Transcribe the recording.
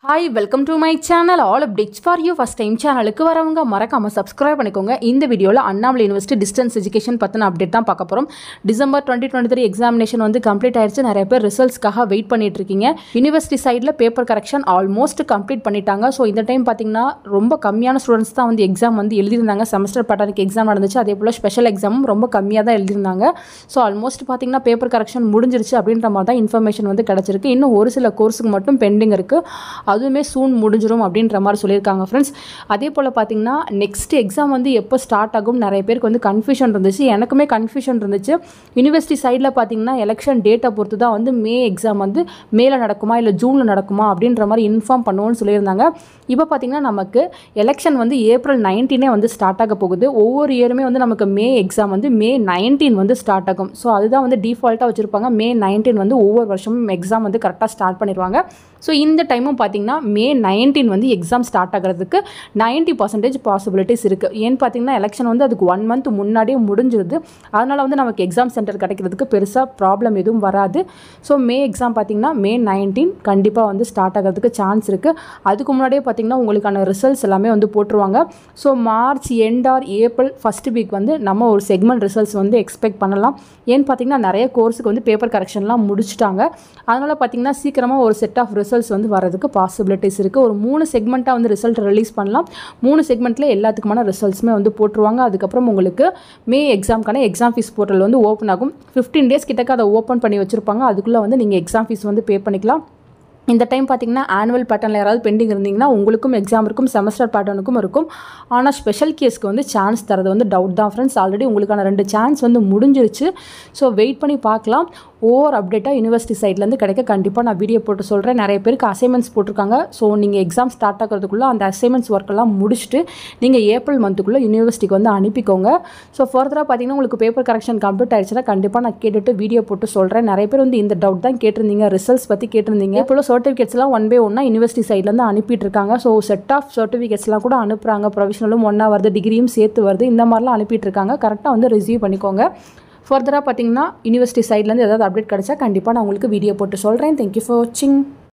Hi, welcome to my channel. All updates for you. First time channel க்கு வரவங்க மறக்காம subscribe பண்ணிக்கோங்க. இந்த வீடியோல அண்ணாமலை யுனிவர்சிட்டி டிஸ்டன்ஸ் எஜுகேஷன் பத்தின அப்டேட் தான் பார்க்க போறோம். டிசம்பர் 2023 எக்ஸாமினேஷன் வந்து கம்ப்ளீட் ஆயிருச்சு. நிறைய பேர் ரிசல்ட்ஸ்க்காக வெயிட் பண்ணிட்டு இருக்கீங்க. யுனிவர்சிட்டி சைடுல பேப்பர் கரெக்ஷன் ஆல்மோஸ்ட் கம்ப்ளீட் பண்ணிட்டாங்க. ஸோ இந்த டைம் பார்த்தீங்கன்னா ரொம்ப கம்மியான ஸ்டூடெண்ட்ஸ் தான் வந்து எக்ஸாம் வந்து எழுதியிருந்தாங்க. செமஸ்டர் பேட்டர்னுக்கு எக்ஸாம் நடந்துச்சு. அதே போல் ஸ்பெஷல் எக்ஸாமும் ரொம்ப கம்மியாக தான் எழுதியிருந்தாங்க. ஸோ ஆல்மோஸ்ட் பார்த்தீங்கன்னா பேப்பர் கரெக்ஷன் முடிஞ்சிருச்சு அப்படின்ற மாதிரி தான் இன்ஃபர்மேஷன் வந்து கிடச்சிருக்கு. இன்னும் ஒரு சில கோர்ஸுக்கு மட்டும் பெண்டிங் இருக்குது. அதுவுமே சூன் முடிஞ்சிரும் அப்படின்ற மாதிரி சொல்லியிருக்காங்க ஃப்ரெண்ட்ஸ். அதே போல் பார்த்தீங்கன்னா நெக்ஸ்ட் எக்ஸாம் வந்து எப்போ ஸ்டார்ட் ஆகும் நிறைய பேருக்கு வந்து கன்ஃபியூஷன் இருந்துச்சு. எனக்குமே கன்ஃபியூஷன் இருந்துச்சு. யூனிவர்சிட்டி சைடில் பார்த்தீங்கன்னா எலெக்ஷன் டேட்டை பொறுத்து தான் வந்து மே எக்ஸாம் வந்து மேலே நடக்குமா இல்லை ஜூனில் நடக்குமா அப்படின்ற மாதிரி இன்ஃபார்ம் பண்ணுவோன்னு சொல்லியிருந்தாங்க. இப்போ பார்த்தீங்கன்னா நமக்கு எலெக்ஷன் வந்து ஏப்ரல் 19 வந்து ஸ்டார்ட் ஆக போகுது. ஒவ்வொரு இயருமே வந்து நமக்கு மே எக்ஸாம் வந்து மே 19 வந்து ஸ்டார்ட் ஆகும். ஸோ அதுதான் வந்து டிஃபால்ட்டாக வச்சுருப்பாங்க. மே 19 வந்து ஒவ்வொரு வருஷமும் எக்ஸாம் வந்து கரெக்டாக ஸ்டார்ட் பண்ணிடுவாங்க. ஸோ இந்த டைமும் பார்த்தீங்கன்னா மே 19 வந்து எக்ஸாம் ஸ்டார்ட் ஆகிறதுக்கு 90% பாசிபிலிட்டிஸ் இருக்குது. ஏன்னு பார்த்தீங்கன்னா எலெக்ஷன் வந்து அதுக்கு 1 month முன்னாடியே முடிஞ்சிருது. அதனால் வந்து நமக்கு எக்ஸாம் சென்டர் கிடைக்கிறதுக்கு பெருசாக ப்ராப்ளம் எதுவும் வராது. ஸோ மே எக்ஸாம் பார்த்தீங்கன்னா மே 19 கண்டிப்பாக வந்து ஸ்டார்ட் ஆகிறதுக்கு சான்ஸ் இருக்குது. அதுக்கு முன்னாடியே பார்த்தீங்கன்னா உங்களுக்கான ரிசல்ட்ஸ் எல்லாமே வந்து போட்டுருவாங்க. So March end or April first week வந்து நம்ம ஒரு செக்மெண்ட் ரிசல்ட்ஸ் வந்து எக்ஸ்பெக்ட் பண்ணலாம். ஏன்னு பார்த்தீங்கன்னா நிறைய கோர்ஸுக்கு வந்து பேப்பர் கரெக்ஷன்லாம் முடிச்சிட்டாங்க. அதனால் பார்த்தீங்கன்னா சீக்கிரமாக ஒரு செட் ஆஃப் ரிசல்ட்ஸ் வந்து வரதுக்கு பாசிபிலிட்டிஸ் இருக்குது. ஒரு 3 செக்மெண்ட்டாக வந்து ரிசல்ட் ரிலீஸ் பண்ணலாம். 3 செக்மெண்ட்டில் எல்லாத்துக்குமான ரிசல்ட்ஸுமே வந்து போட்டுருவாங்க. அதுக்கப்புறம் உங்களுக்கு மே எக்ஸாமுக்கான எக்ஸாம் ஃபீஸ் போர்ட்டல் வந்து ஓப்பன் ஆகும். 15 days கிட்டக்க அதை ஓப்பன் பண்ணி வச்சுருப்பாங்க. அதுக்குள்ளே வந்து நீங்கள் எக்ஸாம் ஃபீஸ் வந்து பே பண்ணிக்கலாம். இந்த டைம் பார்த்தீங்கன்னா ஆனுவல் பேட்டர்னில் யாராவது பெண்டிங் இருந்தீங்கன்னா உங்களுக்கும் எக்ஸாம் இருக்கும், செமஸ்டர் பேட்டர்னுக்கும் இருக்கும். ஆனால் ஸ்பெஷல் கேஸ்க்கு வந்து சான்ஸ் தரது வந்து டவுட் தான் ஃப்ரெண்ட்ஸ். ஆல்ரெடி உங்களுக்கான 2 சான்ஸ் வந்து முடிஞ்சிருச்சு. ஸோ வெயிட் பண்ணி பார்க்கலாம். ஓவர் அப்டேட்டாக யூனிவர்சிட்டி சைட்லேருந்து கிடைக்க கண்டிப்பாக நான் வீடியோ போட்டு சொல்கிறேன். நிறைய பேருக்கு அசைன்மெண்ட்ஸ் போட்டிருக்காங்க. ஸோ நீங்கள் எக்ஸாம் ஸ்டார்ட் ஆகிறதுக்குள்ளே அந்த அசைன்மெண்ட்ஸ் ஒர்க்கெல்லாம் முடிச்சுட்டு நீங்கள் ஏப்ரல் மந்த்துக்குள்ளே யூனிவர்சிட்டிக்கு வந்து அனுப்பிக்கோங்க. ஸோ ஃபர்தராக பார்த்தீங்கன்னா உங்களுக்கு பேப்பர் கரெக்ஷன் கம்ப்ளீட் ஆயிடுச்சுன்னா கண்டிப்பாக நான் கேட்டுட்டு வீடியோ போட்டு சொல்கிறேன். நிறைய பேர் வந்து இந்த டவுட் தான் கேட்டிருந்தீங்க, ரிசல்ட்ஸ் பற்றி கேட்டிருந்தீங்க. இப்போ சர்டிஃபிகேட்ஸ்லாம் 1 by 1 யூனிவர்சிட்டி சைட்லேருந்து அனுப்பிட்டு இருக்காங்க. ஸோ செட் ஆஃப் சர்டிஃபிகேட்ஸ்லாம் கூட அனுப்புகிறாங்க. ப்ரொவிஷனலும் 1 வருது, டிகிரியும் சேர்த்து வருது. இந்த மாதிரிலாம் அனுப்பிட்டு இருக்காங்க. கரெக்டாக வந்து ரிசீவ் பண்ணிக்கோங்க. ஃபர்தராக பார்த்தீங்கன்னா யூனிவர்சிட்டி சைட்லேருந்து ஏதாவது அப்டேட் கிடச்சா கண்டிப்பாக நான் உங்களுக்கு வீடியோ போட்டு சொல்கிறேன். தேங்க்யூ ஃபார் வாட்சிங்.